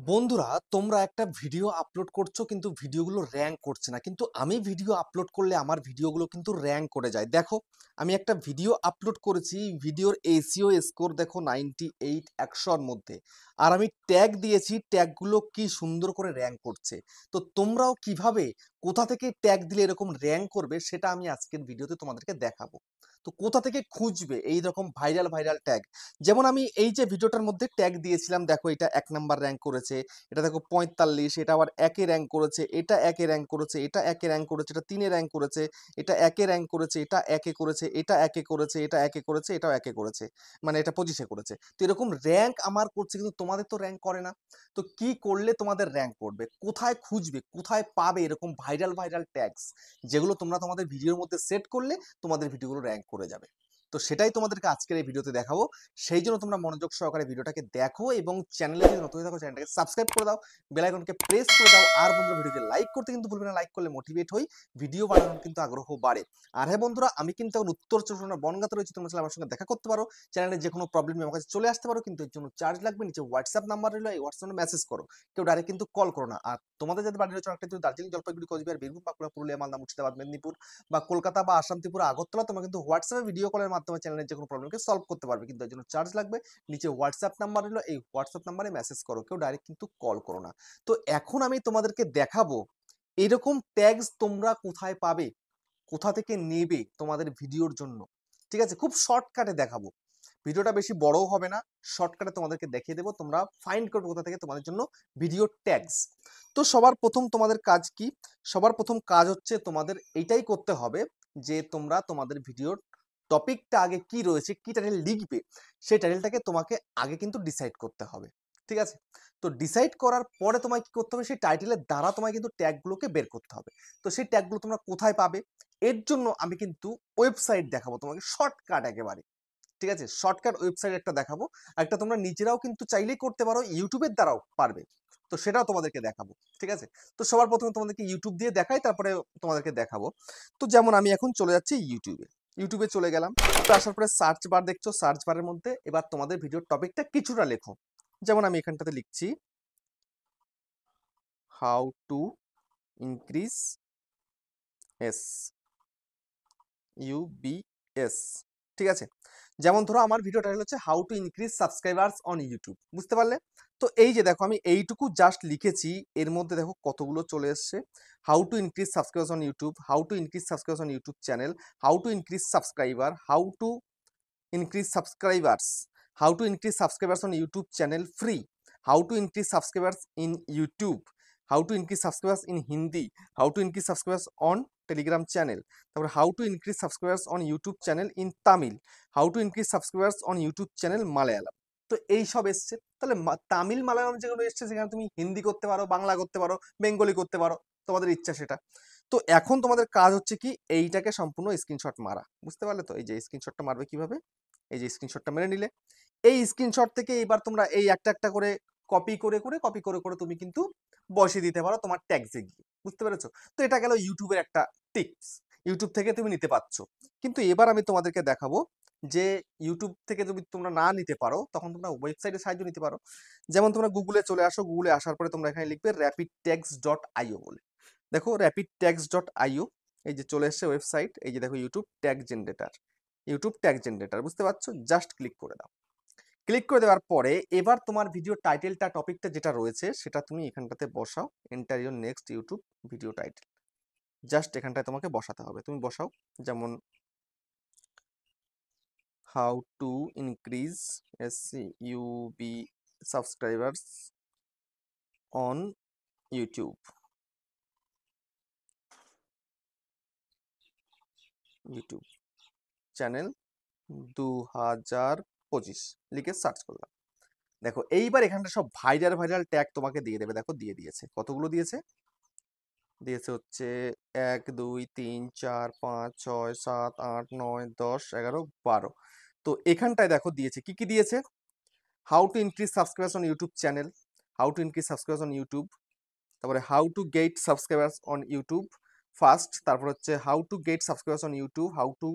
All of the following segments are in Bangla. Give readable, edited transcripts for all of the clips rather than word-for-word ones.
বন্ধুরা, তোমরা একটা ভিডিও আপলোড করছো কিন্তু ভিডিওগুলো র‍্যাংক করছে না। কিন্তু আমি ভিডিও আপলোড করলে আমার ভিডিওগুলো কিন্তু র‍্যাংক করে যায়। দেখো, আমি একটা ভিডিও আপলোড করেছি, ভিডিওর এসইও স্কোর দেখো 98 100 র মধ্যে। আর আমি ট্যাগ দিয়েছি, ট্যাগগুলো কি সুন্দর করে র‍্যাংক করছে। তো তোমরাও কিভাবে, কোথা থেকে ট্যাগ দিলে এরকম র‍্যাংক করবে সেটা আমি আজকের ভিডিওতে তোমাদেরকে দেখাবো। তো কোথা থেকে খুঁজবে এইরকম ভাইরাল ট্যাগ? যেমন আমি এই যে ভিডিওটার মধ্যে ট্যাগ দিয়েছিলাম, দেখো এটা ১ নাম্বার র‍্যাংক করেছে। এটা দেখো ৪৫, এটা আবার ১ এ র‍্যাংক করেছে, এটা ১ এ র‍্যাংক করেছে, এটা ১ এ র‍্যাংক করেছে, এটা ৩ এ র‍্যাংক করেছে, এটা ১ এ র‍্যাংক করেছে, এটা ১ এ করেছে, এটা ১ এ করেছে, এটা ১ এ করেছে, এটাও ১ এ করেছে। মানে এটা ২৫ এ করেছে। তো এরকম র‍্যাংক আমার করছে কিন্তু তোমাদের তো র‍্যাংক করে না। তো কি করলে তোমাদের র‍্যাংক করবে? কোথায় খুঁজবে? কোথায় পাবে এরকম ভাইরাল ট্যাগস? যেগুলো তোমরা তোমাদের ভিডিওর মধ্যে সেট করলে তোমাদের ভিডিওগুলো র‍্যাংক করে যাবে। তো সেটাই তোমাদেরকে আজকের এই ভিডিওতে দেখাবো। সেইজন্য তোমরা মনোযোগ সহকারে ভিডিওটাকে দেখো এবং চ্যানেলে যদি নতুন হয়ে থাকো চ্যানেলটাকে সাবস্ক্রাইব করে দাও, বেল আইকনকে প্রেস করে দাও। আর বন্ধুরা, ভিডিওকে লাইক করতে কিন্তু ভুলবে না। লাইক করলে মোটিভেট হই, ভিডিও বানানোর কিন্তু আগ্রহ বাড়ে। আর হ্যাঁ বন্ধুরা, আমি কিন্তু এখন উত্তর চব্বিশ পরগনার বনগাঁতে রয়েছি। তোমরা চাইলে আমার সঙ্গে দেখা করতে পারো। চ্যানেলে যে কোনো প্রবলেম নিয়ে আমার কাছে চলে আসতে পারো, কিন্তু এর জন্য চার্জ লাগবে। নিচে হোয়াটসঅ্যাপ নাম্বার রইলো, এই হোয়াটসঅ্যাপে মেসেজ করো। কেউ ডাইরেক্ট কিন্তু কল করো না। আর তোমাদের যাদের বাড়ি রয়েছে অনেকটা কিন্তু দার্জিলিং, জলপাইগুড়ি, কোচবিহার, বীরভূম, বাঁকুড়া, পুরুলিয়া, মালদা, মুর্শিদাবাদ, মেদিনীপুর বা কলকাতা বা আসাম, ত্রিপুরা, আগরতলা, তোমরা কিন্তু হোয়াটসঅ্যাপে ভিডিও কলের মাধ্যমে চ্যানেলের যে কোনো প্রবলেমকে সলভ করতে পারবে। কিন্তু এর জন্য চার্জ লাগবে। নিচে হোয়াটসঅ্যাপ নাম্বার রইলো, এই হোয়াটসঅ্যাপ নাম্বারে মেসেজ করো। কেউ ডাইরেক্ট কিন্তু কল করো না। তো এখন আমি তোমাদেরকে দেখাবো এরকম ট্যাগস তোমরা কোথায় পাবে, কোথা থেকে নেবে তোমাদের ভিডিওর জন্য। ঠিক আছে? খুব শর্টকাটে দেখাবো। ভিডিওটা বেশি বড়ও হবে না। শর্টকাটে তোমাদেরকে দেখিয়ে দেবো। তোমরা ফাইন্ড করবে কোথা থেকে তোমাদের জন্য ভিডিও ট্যাগস। তো সবার প্রথম তোমাদের কাজ কি? সবার প্রথম কাজ হচ্ছে তোমাদের এইটাই করতে হবে যে তোমরা তোমাদের ভিডিওর টপিকটা আগে কি রয়েছে, কি টাইটেল লিখবে, সেই টাইটেলটাকে তোমাকে আগে কিন্তু ডিসাইড করতে হবে। ঠিক আছে? তো ডিসাইড করার পরে তোমায় কি করতে হবে? সেই টাইটেলের দ্বারা তোমায় কিন্তু ট্যাগগুলোকে বের করতে হবে। তো সেই ট্যাগগুলো তোমরা কোথায় পাবে? এর জন্য আমি কিন্তু ওয়েবসাইট দেখাবো তোমাকে, শর্টকাট একেবারে। ঠিক আছে? শর্টকাট ওয়েবসাইট একটা দেখাবো। আরেকটা তোমরা নিজেরাও কিন্তু চাইলেই করতে পারো, YouTube এর দ্বারাও পারবে। তো সেটাও তোমাদেরকে দেখাবো। ঠিক আছে? তো সবার প্রথমে তোমাদেরকে YouTube দিয়ে দেখাই, তারপরে তোমাদেরকে দেখাবো। তো যেমন আমি এখন চলে যাচ্ছি YouTube এ। YouTube এ চলে গেলাম। তো আসার পরে সার্চ বার দেখছো, সার্চ বারের মধ্যে এবার তোমাদের ভিডিওর টপিকটা কিছুটা লেখো। যেমন আমি এখানটাতে লিখছি, হাউ টু ইনক্রিজ SUBS। ঠিক আছে? যেমন ধরো আমার ভিডিও টাইটেল হচ্ছে how to increase subscribers on YouTube. বুঝতে পারলে? তো এই যে দেখো আমি এইটুকু জাস্ট লিখেছি, এর মধ্যে দেখো কতগুলো চলে এসছে। How to increase subscribers on YouTube, how to increase subscribers on YouTube channel, how to increase subscriber, how to increase subscribers, how to increase subscribers on YouTube channel free, how to increase subscribers in YouTube, how to increase subscribers in Hindi, how to increase subscribers on Telegram channel, তারপরে how to increase subscribers on YouTube channel in Tamil, how to increase subscribers on YouTube channel Malayalam। তো এই সব এসছে। তাহলে তামিল মালায়ালাম যেগুলো এসছে সেখানে তুমি হিন্দি করতে পারো, বাংলা করতে পারো, বেঙ্গলি করতে পারো, তোমাদের ইচ্ছা সেটা। তো এখন তোমাদের কাজ হচ্ছে কি, এইটাকে সম্পূর্ণ স্ক্রিনশট মারা। বুঝতে পারলে তো? এই যে স্ক্রিনশটটা মারবে কিভাবে, এই যে স্ক্রিনশটটা মেরে নিলে, এই স্ক্রিনশট থেকে এবার তোমরা এই একটা করে কপি করে তুমি কিন্তু বসিয়ে দিতে পারো তোমার ট্যাগসে গিয়ে। বুঝতে পেরেছো? তো এটা গেল ইউটিউবের একটা টিপস। ইউটিউব থেকে তুমি নিতে পারছো। কিন্তু এবার আমি তোমাদেরকে দেখাবো যে ইউটিউব থেকে যদি তোমরা না নিতে পারো, তখন তোমরা ওয়েবসাইটের সাহায্য নিতে পারো। যেমন তোমরা গুগলে চলে আসো, গুগলে আসার পরে তোমরা এখানে লিখবে rapidtags.io বলে। দেখো rapidtags.io, এই যে চলে এসছে ওয়েবসাইট। এই যে দেখো YouTube tag generator, YouTube tag generator. বুঝতে পারছো? জাস্ট ক্লিক করে দাও। ক্লিক করে দেওয়ার পরে এবার তোমার ভিডিও টাইটেলটা, টপিকটা যেটা রয়েছে সেটা তুমি এখানটাতে বসাও। Enter your next YouTube video title. Just এখানটায় তোমাকে বসাতে হবে। তুমি বসাও, যেমন how to increase SUB subscribers on YouTube, YouTube channel 2025 লিখে সার্চ করলাম। দেখো এইবার এখানটা সব ভাইরাল ট্যাগ তোমাকে দিয়ে দেবে। দেখো দিয়ে দিয়েছে। কতগুলো দিয়েছে? দিয়েছে হচ্ছে 1 2 3 4 5 6 7 8 9 10 11 12। তো এখানটায় দেখো দিয়েছে কি কি দিয়েছে। How to increase subscribers on YouTube channel, how to increase subscribers on YouTube, তারপরে how to get subscribers on YouTube first, তারপর হচ্ছে how to get subscribers on YouTube, how to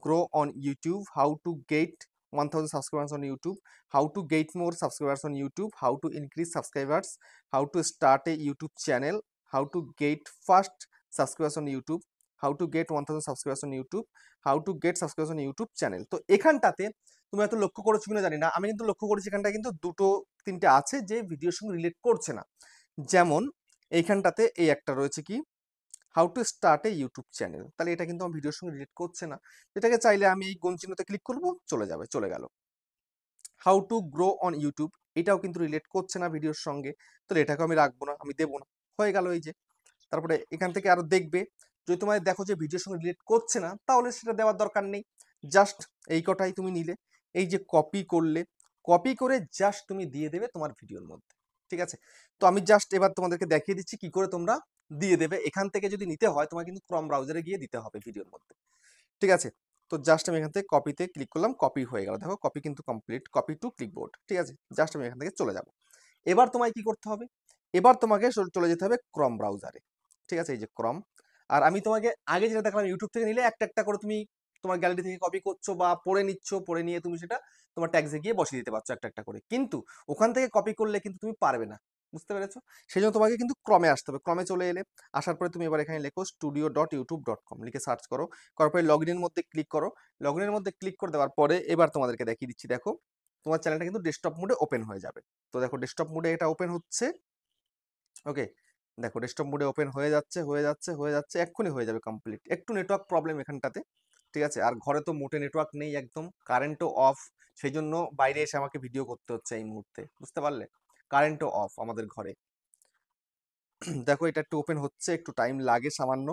grow on YouTube, how to get 1000 subscribers on YouTube, how to get more subscribers on YouTube, how to increase subscribers, how to start a YouTube channel, how to get first subscribers on YouTube, how to get 1000 subscribers on YouTube, how to get subscribers on YouTube channel। তো এখানটাতে তুমি হয়তো লক্ষ্য করেছো কিনা জানি না, আমি কিন্তু লক্ষ্য করেছি এখানটা কিন্তু দুটো তিনটে আছে যে ভিডিওর সঙ্গে রিলেট করছে না। যেমন এইখানটাতে এই একটা রয়েছে কি, how to start A YouTube channel, তাহলে এটা কিন্তু আমার ভিডিওর সঙ্গে রিলেট করছে না। এটাকে চাইলে আমি এই গুণ চিহ্নতে ক্লিক করব, চলে যাবে, চলে গেল। How to grow on YouTube, এটাও কিন্তু রিলেট করছে না ভিডিওর সঙ্গে, তাহলে এটাকে আমি রাখবো না, আমি দেবো না, হয়ে গেল এই যে। তারপরে এখান থেকে আরো দেখবে, যদি তোমার দেখো যে ভিডিওর সঙ্গে রিলেট করছে না, তাহলে সেটা দেওয়ার দরকার নেই, জাস্ট এই কটাই তুমি নিলে, এই যে কপি করলে, কপি করে জাস্ট তুমি দিয়ে দেবে তোমার ভিডিওর মধ্যে, ঠিক আছে। তো আমি জাস্ট এবার তোমাদেরকে দেখিয়ে দিচ্ছি কি করে তোমরা দিয়ে দেবে। এখান থেকে যদি নিতে হয় তোমার কিন্তু ক্রম ব্রাউজারে গিয়ে দিতে হবে ভিডিওর মধ্যে, ঠিক আছে। তো জাস্ট আমি এখান থেকে কপিতে ক্লিক করলাম, কপি হয়ে গেল, দেখো কপি কিন্তু কমপ্লিট, কপি টু ক্লিকবোর্ড, ঠিক আছে। জাস্ট আমি এখান থেকে চলে যাব। এবার তোমায় কি করতে হবে, এবার তোমাকে চলে যেতে হবে ক্রম ব্রাউজারে, ঠিক আছে, এই যে ক্রম। আর আমি তোমাকে আগে যেটা দেখলাম ইউটিউব থেকে নিলে একটা একটা করে তুমি তোমার গ্যালারি থেকে কপি করছো বা পড়ে নিচ্ছ, পড়ে নিয়ে তুমি সেটা তোমার ট্যাগসে গিয়ে বসিয়ে দিতে পারছো একটা একটা করে, কিন্তু ওখান থেকে কপি করলে কিন্তু তুমি পারবে না, বুঝতে পেরেছো। সেই জন্য তোমাকে কিন্তু ক্রমে আসতে হবে। ক্রমে চলে এলে, আসার পরে তুমি এবার এখানে লেখো studio.youtube.com, লিখে সার্চ করো, করার পরে লগ ইনের মধ্যে ক্লিক করো। লগ ইনের মধ্যে ক্লিক করে দেওয়ার পরে এবার তোমাদেরকে দেখিয়ে দিচ্ছি, দেখো তোমার চ্যানেলটা কিন্তু ডেস্কটপ মোডে ওপেন হয়ে যাবে। তো দেখো ডেস্কটপ মোডে এটা ওপেন হচ্ছে, ওকে, দেখো ডেস্কটপ মোডে ওপেন হয়ে যাচ্ছে, হয়ে যাচ্ছে, হয়ে যাচ্ছে, এক্ষুনি হয়ে যাবে কমপ্লিট। একটু নেটওয়ার্ক প্রবলেম এখানটাতে, ঠিক আছে। আর ঘরে তো মোটে নেটওয়ার্ক নেই, একদম কারেন্টও অফ, সেই জন্য বাইরে এসে আমাকে ভিডিও করতে হচ্ছে এই মুহূর্তে, বুঝতে পারলে, কারেন্টও অফ আমাদের ঘরে। দেখো এটা একটু ওপেন হচ্ছে, একটু টাইম লাগে সামান্য,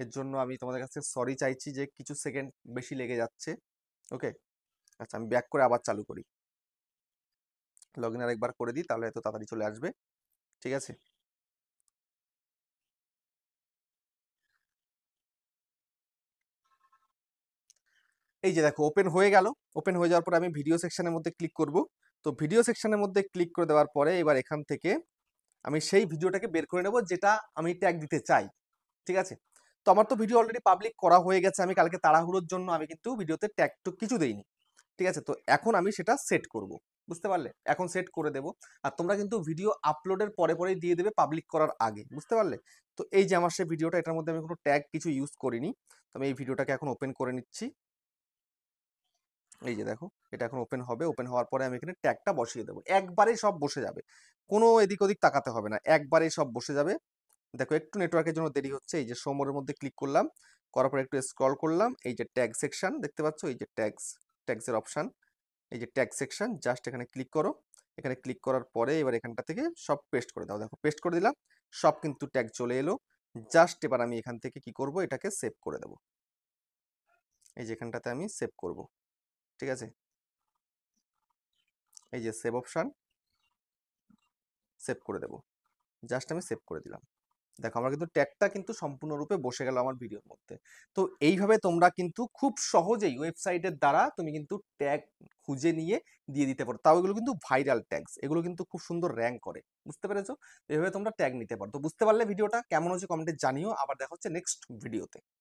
এর জন্য আমি তোমাদের কাছে সরি চাইছি যে কিছু সেকেন্ড বেশি লেগে যাচ্ছে, ওকে। আচ্ছা আমি ব্যাক করে আবার চালু করি, লগ ইন আরেকবার করে দিই, তাহলে এত তাড়াতাড়ি চলে আসবে, ঠিক আছে। এই যে দেখো ওপেন হয়ে গেল। ওপেন হয়ে যাওয়ার পরে আমি ভিডিও সেকশনের মধ্যে ক্লিক করব। তো ভিডিও সেকশনের মধ্যে ক্লিক করে দেওয়ার পরে এবার এখান থেকে আমি সেই ভিডিওটাকে বের করে নেব যেটা আমি ট্যাগ দিতে চাই, ঠিক আছে। তো আমার তো ভিডিও অলরেডি পাবলিক করা হয়ে গেছে, আমি কালকে তাড়াহুড়োর জন্য আমি কিন্তু ভিডিওতে ট্যাগ তো কিছু দেইনি, ঠিক আছে। তো এখন আমি সেটা সেট করব, বুঝতে পারলে, এখন সেট করে দেব। আর তোমরা কিন্তু ভিডিও আপলোডের পরে পরেই দিয়ে দেবে, পাবলিক করার আগে, বুঝতে পারলে। তো এই যে আমার সেই ভিডিওটা, এটার মধ্যে আমি কোনো ট্যাগ কিছু ইউজ করিনি। তো আমি এই ভিডিওটাকে এখন ওপেন করে নিচ্ছি। এই যে দেখো এটা এখন ওপেন হবে, ওপেন হওয়ার পরে আমি এখানে ট্যাগটা বসিয়ে দেবো, একবারেই সব বসে যাবে, কোনো এদিক ওদিক তাকাতে হবে না, একবারেই সব বসে যাবে। দেখো একটু নেটওয়ার্কের জন্য দেরি হচ্ছে, এই যে সোমোরের মধ্যে ক্লিক করলাম, করার পরে একটু স্ক্রল করলাম, এই যে ট্যাগ সেকশন দেখতে পাচ্ছ, এই যে ট্যাগসের অপশন, এই যে ট্যাগ সেকশন, জাস্ট এখানে ক্লিক করো। এখানে ক্লিক করার পরে এবার এখানটা থেকে সব পেস্ট করে দাও, দেখো পেস্ট করে দিলাম, সব কিন্তু ট্যাগ চলে এলো। জাস্ট এবার আমি এখান থেকে কি করব, এটাকে সেভ করে দেবো, এই যে এখানটাতে আমি সেভ করব, ঠিক আছে। এই যে সেভ অপশন, সেভ করে দেবো, জাস্ট আমি সেভ করে দিলাম। দেখো আমার কিন্তু ট্যাগটা কিন্তু সম্পূর্ণরূপে বসে গেল আমার ভিডিওর মধ্যে। তো এইভাবে তোমরা কিন্তু খুব সহজেই ওয়েবসাইটের দ্বারা তুমি কিন্তু ট্যাগ খুঁজে নিয়ে দিয়ে দিতে পারো, তাও এগুলো কিন্তু ভাইরাল ট্যাগস, এগুলো কিন্তু খুব সুন্দর র্যাঙ্ক করে, বুঝতে পেরেছো। এইভাবে তোমরা ট্যাগ নিতে পারো। তো বুঝতে পারলে ভিডিওটা কেমন হচ্ছে কমেন্টে জানিও, আবার দেখা হচ্ছে নেক্সট ভিডিওতে।